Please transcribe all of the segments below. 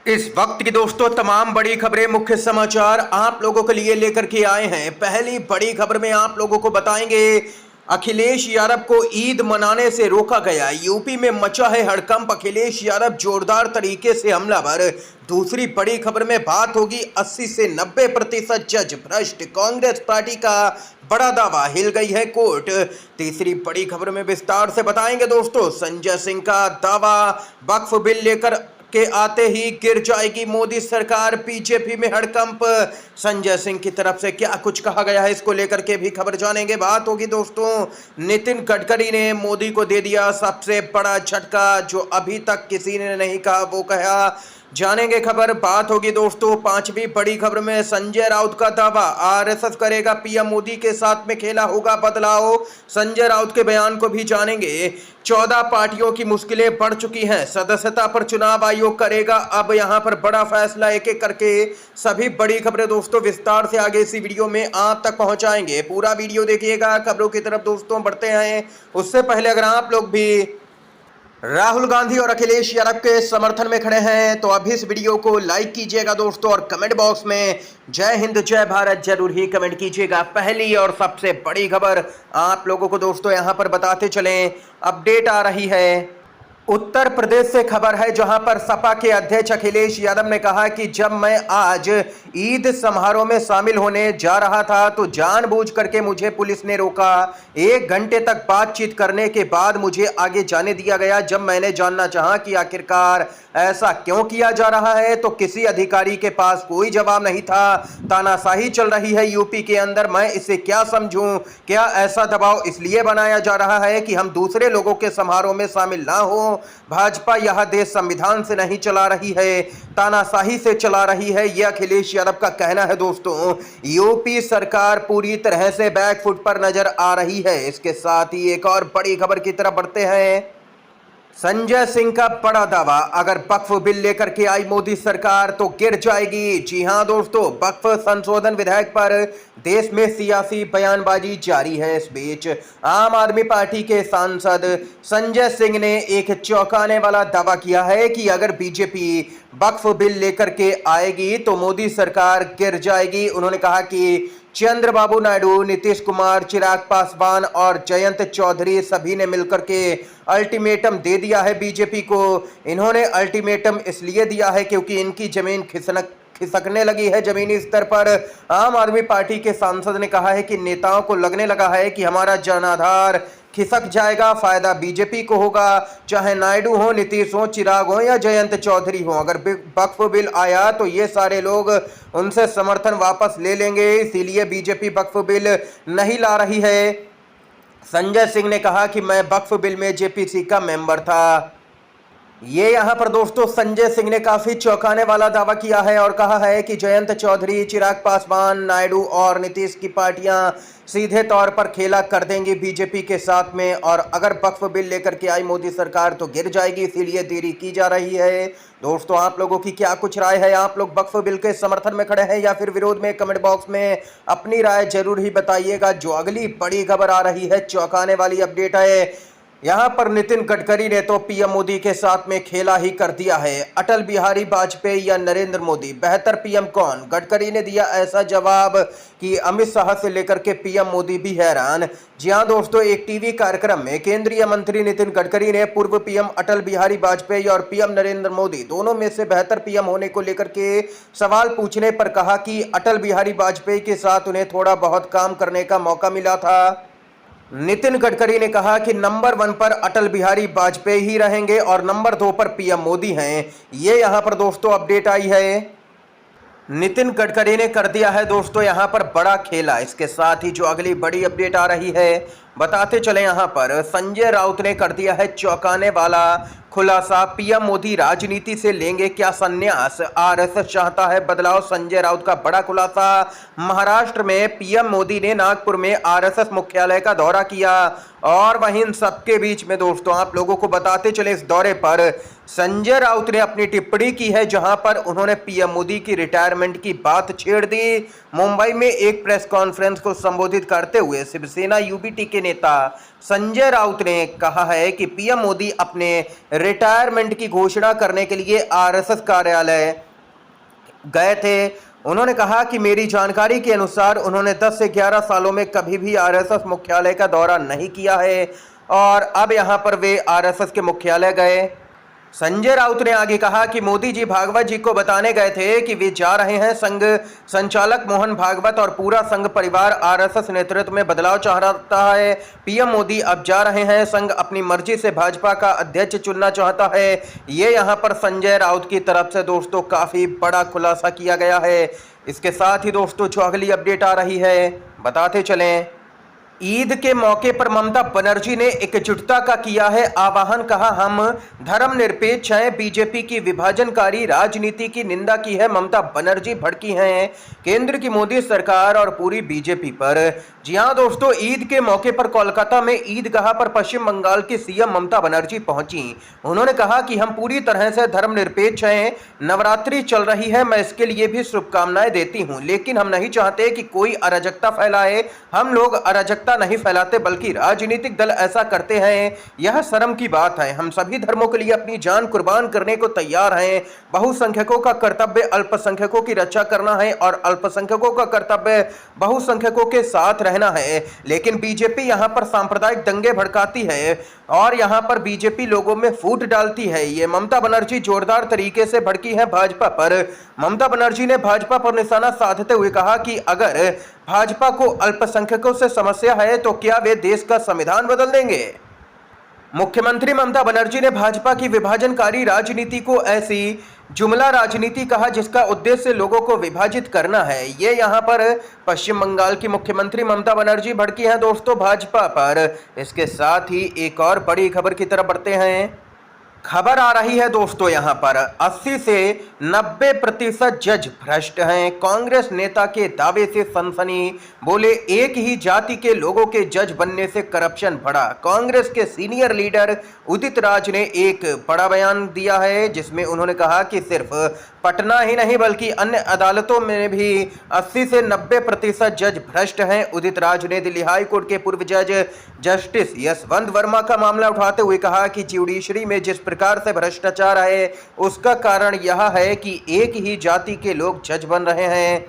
इस वक्त की दोस्तों तमाम बड़ी खबरें, मुख्य समाचार आप लोगों के लिए लेकर के आए हैं। पहली बड़ी खबर में आप लोगों को बताएंगे, अखिलेश यादव को ईद मनाने से रोका गया। यूपी में मचा है हड़कंप, अखिलेश यादव जोरदार तरीके से हमलावर। दूसरी बड़ी खबर में बात होगी 80 से 90% जज भ्रष्ट, कांग्रेस पार्टी का बड़ा दावा, हिल गई है कोर्ट। तीसरी बड़ी खबर में विस्तार से बताएंगे दोस्तों, संजय सिंह का दावा, वक्फ बिल लेकर के आते ही गिर जाएगी मोदी सरकार, बीजेपी में हड़कंप। संजय सिंह की तरफ से क्या कुछ कहा गया है, इसको लेकर के भी खबर जानेंगे। बात होगी दोस्तों, नितिन गडकरी ने मोदी को दे दिया सबसे बड़ा झटका, जो अभी तक किसी ने नहीं कहा वो कहा, जानेंगे खबर। बात होगी दोस्तों पांचवी बड़ी खबर में, संजय राउत का दावा, आरएसएस करेगा पीएम मोदी के साथ में खेला होगा बदलाव। संजय राउत के बयान को भी जानेंगे। 14 पार्टियों की मुश्किलें बढ़ चुकी हैं, सदस्यता पर चुनाव आयोग करेगा अब यहाँ पर बड़ा फैसला, एक एक करके सभी बड़ी खबरें दोस्तों विस्तार से आगे इसी वीडियो में आप तक पहुंचाएंगे। पूरा वीडियो देखिएगा। खबरों की तरफ दोस्तों बढ़ते हैं, उससे पहले अगर आप लोग भी राहुल गांधी और अखिलेश यादव के समर्थन में खड़े हैं तो अभी इस वीडियो को लाइक कीजिएगा दोस्तों, और कमेंट बॉक्स में जय हिंद जय भारत जरूर ही कमेंट कीजिएगा। पहली और सबसे बड़ी खबर आप लोगों को दोस्तों यहां पर बताते चलें, अपडेट आ रही है उत्तर प्रदेश से खबर है, जहां पर सपा के अध्यक्ष अखिलेश यादव ने कहा कि जब मैं आज ईद समारोह में शामिल होने जा रहा था तो जानबूझ करके मुझे पुलिस ने रोका। 1 घंटे तक बातचीत करने के बाद मुझे आगे जाने दिया गया। जब मैंने जानना चाहा कि आखिरकार ऐसा क्यों किया जा रहा है तो किसी अधिकारी के पास कोई जवाब नहीं था। तानाशाही चल रही है यूपी के अंदर, मैं इसे क्या समझूं? क्या ऐसा दबाव इसलिए बनाया जा रहा है कि हम दूसरे लोगों के समारोह में शामिल ना हो? भाजपा यह देश संविधान से नहीं चला रही है, तानाशाही से चला रही है, यह अखिलेश यादव का कहना है दोस्तों। यूपी सरकार पूरी तरह से बैकफुट पर नजर आ रही है। इसके साथ ही एक और बड़ी खबर की तरफ बढ़ते हैं, संजय सिंह का बड़ा दावा, अगर वक्फ बिल लेकर के आई मोदी सरकार तो गिर जाएगी। जी हां दोस्तों, वक्फ संशोधन विधेयक पर देश में सियासी बयानबाजी जारी है। इस बीच आम आदमी पार्टी के सांसद संजय सिंह ने एक चौंकाने वाला दावा किया है कि अगर बीजेपी वक्फ बिल लेकर के आएगी तो मोदी सरकार गिर जाएगी। उन्होंने कहा कि चंद्रबाबू नायडू, नीतीश कुमार, चिराग पासवान और जयंत चौधरी सभी ने मिलकर के अल्टीमेटम दे दिया है बीजेपी को। इन्होंने अल्टीमेटम इसलिए दिया है क्योंकि इनकी जमीन खिसकने लगी है जमीनी स्तर पर। आम आदमी पार्टी के सांसद ने कहा है कि नेताओं को लगने लगा है कि हमारा जनाधार खिसक जाएगा, फायदा बीजेपी को होगा, चाहे नायडू हो, नीतीश हो, चिराग हो या जयंत चौधरी हो। अगर वक्फ बिल आया तो ये सारे लोग उनसे समर्थन वापस ले लेंगे, इसीलिए बीजेपी वक्फ बिल नहीं ला रही है। संजय सिंह ने कहा कि मैं वक्फ बिल में जेपीसी का मेंबर था। ये यहाँ पर दोस्तों संजय सिंह ने काफी चौंकाने वाला दावा किया है और कहा है कि जयंत चौधरी, चिराग पासवान, नायडू और नीतीश की पार्टियां सीधे तौर पर खेला कर देंगी बीजेपी के साथ में, और अगर वक्फ बिल लेकर के आई मोदी सरकार तो गिर जाएगी, इसीलिए देरी की जा रही है। दोस्तों आप लोगों की क्या कुछ राय है? आप लोग वक्फ बिल के समर्थन में खड़े हैं या फिर विरोध में? कमेंट बॉक्स में अपनी राय जरूर ही बताइएगा। जो अगली बड़ी खबर आ रही है, चौंकाने वाली अपडेट है, यहां पर नितिन गडकरी ने तो पीएम मोदी के साथ में खेला ही कर दिया है। अटल बिहारी वाजपेयी या नरेंद्र मोदी, बेहतर पीएम कौन? गडकरी ने दिया ऐसा जवाब कि अमित शाह से लेकर के पीएम मोदी भी हैरान। जी हां दोस्तों, एक टीवी कार्यक्रम में केंद्रीय मंत्री नितिन गडकरी ने पूर्व पीएम अटल बिहारी वाजपेयी और पीएम नरेंद्र मोदी दोनों में से बेहतर पीएम होने को लेकर के सवाल पूछने पर कहा कि अटल बिहारी वाजपेयी के साथ उन्हें थोड़ा बहुत काम करने का मौका मिला था। नितिन गडकरी ने कहा कि नंबर 1 पर अटल बिहारी वाजपेयी ही रहेंगे और नंबर 2 पर पीएम मोदी हैं। ये यहां पर दोस्तों अपडेट आई है, नितिन गडकरी ने कर दिया है दोस्तों यहां पर बड़ा खेला। इसके साथ ही जो अगली बड़ी अपडेट आ रही है बताते चले, यहां पर संजय राउत ने कर दिया है चौंकाने वाला खुलासा, पीएम मोदी राजनीति से लेंगे क्या संन्यास? आरएसएस चाहता है बदलाव, संजय राउत का बड़ा खुलासा। महाराष्ट्र में पीएम मोदी ने नागपुर में आरएसएस मुख्यालय का दौरा किया और वहीं इन सबके बीच में दोस्तों आप लोगों को बताते चले, इस दौरे पर संजय राउत ने अपनी टिप्पणी की है, जहां पर उन्होंने पीएम मोदी की रिटायरमेंट की बात छेड़ दी। मुंबई में एक प्रेस कॉन्फ्रेंस को संबोधित करते हुए शिवसेना यूबीटी के नेता संजय राउत ने कहा है कि पीएम मोदी अपने रिटायरमेंट की घोषणा करने के लिए आरएसएस कार्यालय गए थे। उन्होंने कहा कि मेरी जानकारी के अनुसार उन्होंने 10 से 11 सालों में कभी भी आरएसएस मुख्यालय का दौरा नहीं किया है और अब यहां पर वे आरएसएस के मुख्यालय गए। संजय राउत ने आगे कहा कि मोदी जी भागवत जी को बताने गए थे कि वे जा रहे हैं। संघ संचालक मोहन भागवत और पूरा संघ परिवार आरएसएस नेतृत्व में बदलाव चाहता है। पीएम मोदी अब जा रहे हैं। संघ अपनी मर्जी से भाजपा का अध्यक्ष चुनना चाहता है। ये यहां पर संजय राउत की तरफ से दोस्तों काफी बड़ा खुलासा किया गया है। इसके साथ ही दोस्तों जो अगली अपडेट आ रही है बताते चलें। ईद के मौके पर ममता बनर्जी ने एकजुटता का किया है आह्वान। कहा हम धर्मनिरपेक्ष हैं। बीजेपी की विभाजनकारी राजनीति की निंदा की है ममता बनर्जी। भड़की हैं केंद्र की मोदी सरकार और पूरी बीजेपी पर। जी हां दोस्तों, ईद के मौके पर कोलकाता में ईदगाह पर पश्चिम बंगाल की सीएम ममता बनर्जी पहुंची। उन्होंने कहा कि हम पूरी तरह से धर्मनिरपेक्ष हैं। नवरात्रि चल रही है, मैं इसके लिए भी शुभकामनाएं देती हूं, लेकिन हम नहीं चाहते कि कोई अराजकता फैलाए। हम लोग अराजकता नहीं फैलाते, बल्कि राजनीतिक दल ऐसा करते हैं। यह शर्म की बात है। हम सभी धर्मों के लिए अपनी जान कुर्बान करने को तैयार हैं। बहुसंख्यकों का कर्तव्य अल्पसंख्यकों की रक्षा करना है और अल्पसंख्यकों का कर्तव्य बहुसंख्यकों के साथ रहना है। लेकिन बीजेपी यहां पर सांप्रदायिक दंगे भड़काती है और यहां पर बीजेपी लोगों में फूट डालती है। ये ममता बनर्जी जोरदार तरीके से भड़की है भाजपा पर। ममता बनर्जी ने भाजपा पर निशाना साधते हुए कहा कि अगर भाजपा को अल्पसंख्यकों से समस्या है तो क्या वे देश का संविधान बदल देंगे। मुख्यमंत्री ममता बनर्जी ने भाजपा की विभाजनकारी राजनीति को ऐसी जुमला राजनीति कहा जिसका उद्देश्य लोगों को विभाजित करना है। ये यहां पर पश्चिम बंगाल की मुख्यमंत्री ममता बनर्जी भड़की हैं दोस्तों भाजपा पर। इसके साथ ही एक और बड़ी खबर की तरफ बढ़ते हैं। खबर आ रही है दोस्तों यहां पर 80 से 90% जज भ्रष्ट हैं। कांग्रेस नेता के दावे से सनसनी। बोले एक ही जाति के लोगों के जज बनने से करप्शन बढ़ा। कांग्रेस के सीनियर लीडर उदित राज ने एक बड़ा बयान दिया है जिसमें उन्होंने कहा कि सिर्फ पटना ही नहीं बल्कि अन्य अदालतों में भी 80 से 90% जज भ्रष्ट हैं। उदित राज ने दिल्ली हाई कोर्ट के पूर्व जज जस्टिस यशवंत वर्मा का मामला उठाते हुए कहा कि ज्यूडिशरी में जिस प्रकार से भ्रष्टाचार है उसका कारण यह है कि एक ही जाति के लोग जज बन रहे हैं।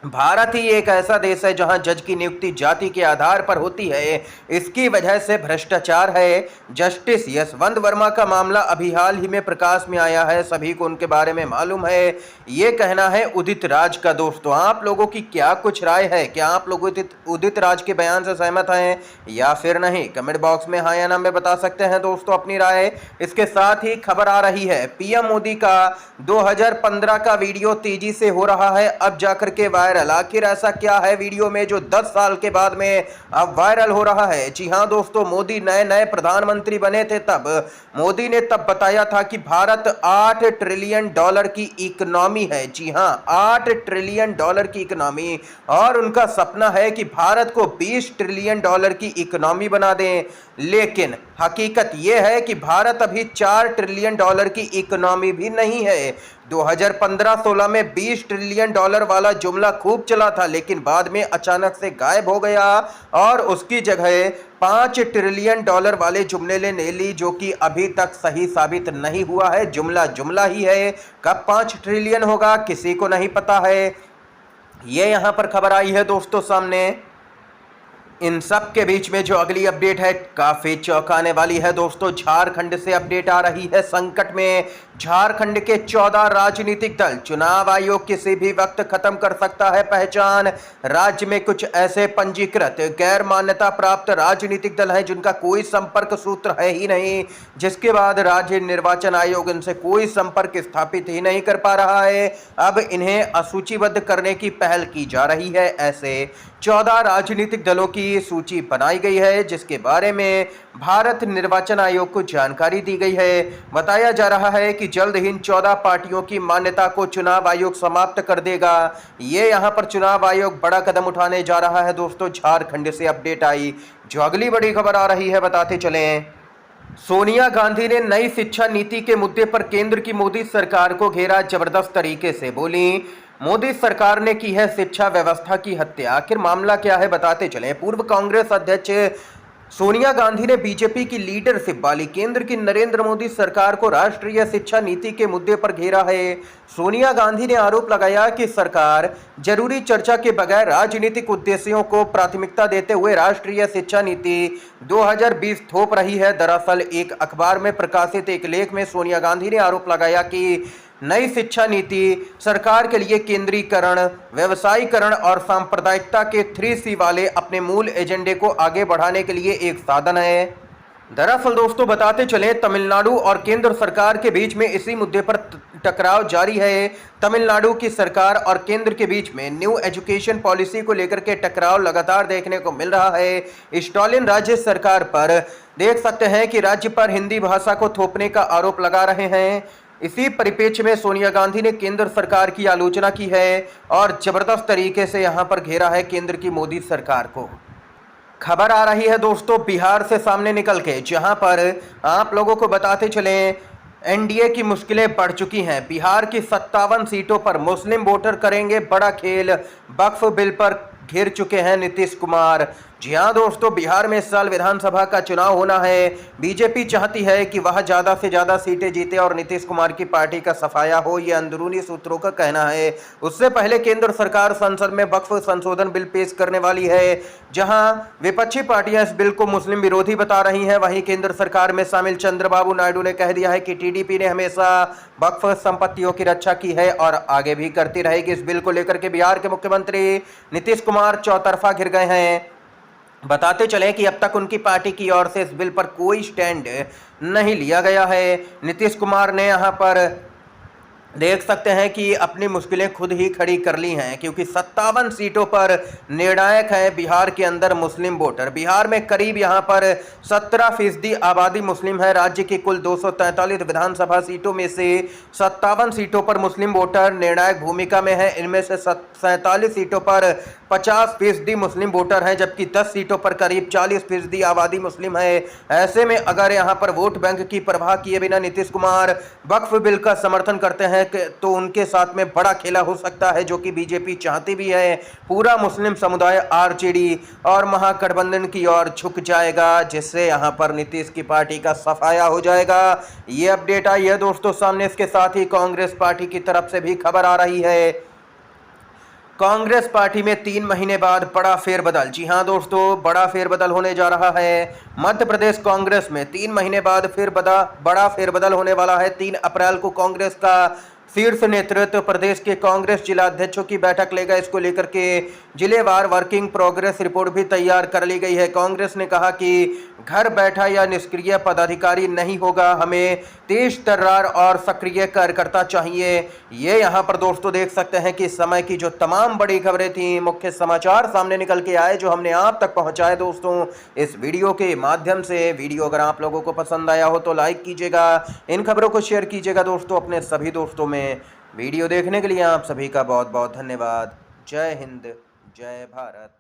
भारत ही एक ऐसा देश है जहां जज की नियुक्ति जाति के आधार पर होती है। इसकी वजह से भ्रष्टाचार है। जस्टिस यशवंत वर्मा का मामला अभी हाल ही में प्रकाश में आया है। सभी को उनके बारे में मालूम है। ये कहना है उदित राज का। दोस्तों आप लोगों की क्या कुछ राय है? क्या आप लोग उदित राज के बयान से सहमत हैं या फिर नहीं? कमेंट बॉक्स में हाँ या ना में बता सकते हैं दोस्तों अपनी राय। इसके साथ ही खबर आ रही है पीएम मोदी का 2015 का वीडियो तेजी से हो रहा है अब जाकर के वायरल। आखिर ऐसा क्या है वीडियो में जो 10 साल के बाद में अब वायरल हो रहा है? जी हां दोस्तों, मोदी नए प्रधानमंत्री बने थे तब मोदी ने तब बताया था कि भारत $8 ट्रिलियन की इकोनॉमी है। जी हां, $8 ट्रिलियन की इकोनॉमी, और उनका सपना है कि भारत को $20 ट्रिलियन की इकोनॉमी बना दें। लेकिन हकीकत यह है कि भारत अभी $4 ट्रिलियन की इकोनॉमी भी नहीं है। 2015-16 में $20 ट्रिलियन वाला जुमला खूब चला था, लेकिन बाद में अचानक से गायब हो गया और उसकी जगह $5 ट्रिलियन वाले जुमले ने ली, जो कि अभी तक सही साबित नहीं हुआ है। जुमला ही है। कब 5 ट्रिलियन होगा किसी को नहीं पता है। ये यहां पर खबर आई है दोस्तों सामने। इन सब के बीच में जो अगली अपडेट है काफी चौंकाने वाली है दोस्तों। झारखंड से अपडेट आ रही है। संकट में झारखंड के 14 राजनीतिक दल। चुनाव आयोग किसी भी वक्त खत्म कर सकता है पहचान। राज्य में कुछ ऐसे पंजीकृत गैर मान्यता प्राप्त राजनीतिक दल हैं जिनका कोई संपर्क सूत्र है ही नहीं, जिसके बाद राज्य निर्वाचन आयोग इनसे कोई संपर्क स्थापित ही नहीं कर पा रहा है। अब इन्हें असूचीबद्ध करने की पहल की जा रही है। ऐसे 14 राजनीतिक दलों की सूची बनाई गई है जिसके बारे में भारत निर्वाचन आयोग को जानकारी दी गई है। बताया जा रहा है कि जल्द ही इन 14 पार्टियों की मान्यता को चुनाव आयोग समाप्त कर देगा। ये यहां पर चुनाव आयोग बड़ा कदम उठाने जा रहा है दोस्तों। झारखंड से अपडेट आई। जो अगली बड़ी खबर आ रही है बताते चलें। सोनिया गांधी ने नई शिक्षा नीति के मुद्दे पर केंद्र की मोदी सरकार को घेरा। जबरदस्त तरीके से बोली। मोदी सरकार ने की है शिक्षा व्यवस्था की हत्या। आखिर मामला क्या है, बताते चलें। पूर्व कांग्रेस अध्यक्ष सोनिया गांधी ने बीजेपी की लीडरशिप वाली केंद्र की नरेंद्र मोदी सरकार को राष्ट्रीय शिक्षा नीति के मुद्दे पर घेरा है। सोनिया गांधी ने आरोप लगाया कि सरकार जरूरी चर्चा के बगैर राजनीतिक उद्देश्यों को प्राथमिकता देते हुए राष्ट्रीय शिक्षा नीति 2020 थोप रही है। दरअसल एक अखबार में प्रकाशित एक लेख में सोनिया गांधी ने आरोप लगाया कि नई शिक्षा नीति सरकार के लिए केंद्रीकरण, व्यवसायीकरण और सांप्रदायिकता के 3C वाले अपने मूल एजेंडे को आगे बढ़ाने के लिए एक साधन है। दरअसल दोस्तों बताते चलें, तमिलनाडु और केंद्र सरकार के बीच में इसी मुद्दे पर टकराव जारी है। तमिलनाडु की सरकार और केंद्र के बीच में न्यू एजुकेशन पॉलिसी को लेकर के टकराव लगातार देखने को मिल रहा है। स्टालिन राज्य सरकार पर देख सकते हैं कि राज्य पर हिंदी भाषा को थोपने का आरोप लगा रहे हैं। इसी परिप्रेक्ष्य में सोनिया गांधी ने केंद्र सरकार की आलोचना की है और जबरदस्त तरीके से यहां पर घेरा है केंद्र की मोदी सरकार को। खबर आ रही है दोस्तों बिहार से सामने निकल के, जहां पर आप लोगों को बताते चलें एनडीए की मुश्किलें बढ़ चुकी हैं। बिहार की 57 सीटों पर मुस्लिम वोटर करेंगे बड़ा खेल। वक्फ बिल पर घिर चुके हैं नीतीश कुमार। जी हाँ दोस्तों, बिहार में इस साल विधानसभा का चुनाव होना है। बीजेपी चाहती है कि वह ज़्यादा से ज़्यादा सीटें जीते और नीतीश कुमार की पार्टी का सफाया हो, यह अंदरूनी सूत्रों का कहना है। उससे पहले केंद्र सरकार संसद में वक्फ संशोधन बिल पेश करने वाली है, जहां विपक्षी पार्टियां इस बिल को मुस्लिम विरोधी बता रही हैं। वहीं केंद्र सरकार में शामिल चंद्रबाबू नायडू ने कह दिया है कि टीडीपी ने हमेशा वक्फ संपत्तियों की रक्षा की है और आगे भी करती रहेगी। इस बिल को लेकर के बिहार के मुख्यमंत्री नीतीश कुमार चौतरफा घिर गए हैं। बताते चलें कि अब तक उनकी पार्टी की ओर से इस बिल पर कोई स्टैंड नहीं लिया गया है। नीतीश कुमार ने यहां पर देख सकते हैं कि अपनी मुश्किलें खुद ही खड़ी कर ली हैं, क्योंकि 57 सीटों पर निर्णायक है बिहार के अंदर मुस्लिम वोटर। बिहार में करीब यहां पर 17% आबादी मुस्लिम है। राज्य की कुल 243 विधानसभा सीटों में से 57 सीटों पर मुस्लिम वोटर निर्णायक भूमिका में है। इनमें से 47 सीटों पर 50% मुस्लिम वोटर हैं, जबकि 10 सीटों पर करीब 40% आबादी मुस्लिम है। ऐसे में अगर यहां पर वोट बैंक की परवाह किए बिना नीतीश कुमार वक्फ बिल का समर्थन करते हैं तो उनके साथ में बड़ा खेला हो सकता है, जो कि बीजेपी चाहती भी है। पूरा मुस्लिम समुदाय आरजेडी और महागठबंधन की ओर झुक जाएगा, जिससे यहां पर नीतीश की पार्टी का सफाया हो जाएगा। ये अपडेट आई है दोस्तों सामने। इसके साथ ही कांग्रेस पार्टी की तरफ से भी खबर आ रही है। कांग्रेस पार्टी में 3 महीने बाद बड़ा फेरबदल। जी हां दोस्तों, बड़ा फेरबदल होने जा रहा है। मध्य प्रदेश कांग्रेस में 3 महीने बाद बड़ा फेरबदल होने वाला है। 3 अप्रैल को कांग्रेस का शीर्ष नेतृत्व प्रदेश के कांग्रेस जिला अध्यक्षों की बैठक लेगा। इसको लेकर के जिलेवार वर्किंग प्रोग्रेस रिपोर्ट भी तैयार कर ली गई है। कांग्रेस ने कहा कि घर बैठा या निष्क्रिय पदाधिकारी नहीं होगा, हमें तेज तर्रार और सक्रिय कार्यकर्ता चाहिए। ये यहाँ पर दोस्तों देख सकते हैं कि समय की जो तमाम बड़ी खबरें थी, मुख्य समाचार सामने निकल के आए, जो हमने आप तक पहुँचाए दोस्तों इस वीडियो के माध्यम से। वीडियो अगर आप लोगों को पसंद आया हो तो लाइक कीजिएगा, इन खबरों को शेयर कीजिएगा दोस्तों अपने सभी दोस्तों में। वीडियो देखने के लिए आप सभी का बहुत बहुत धन्यवाद। जय हिंद, जय भारत।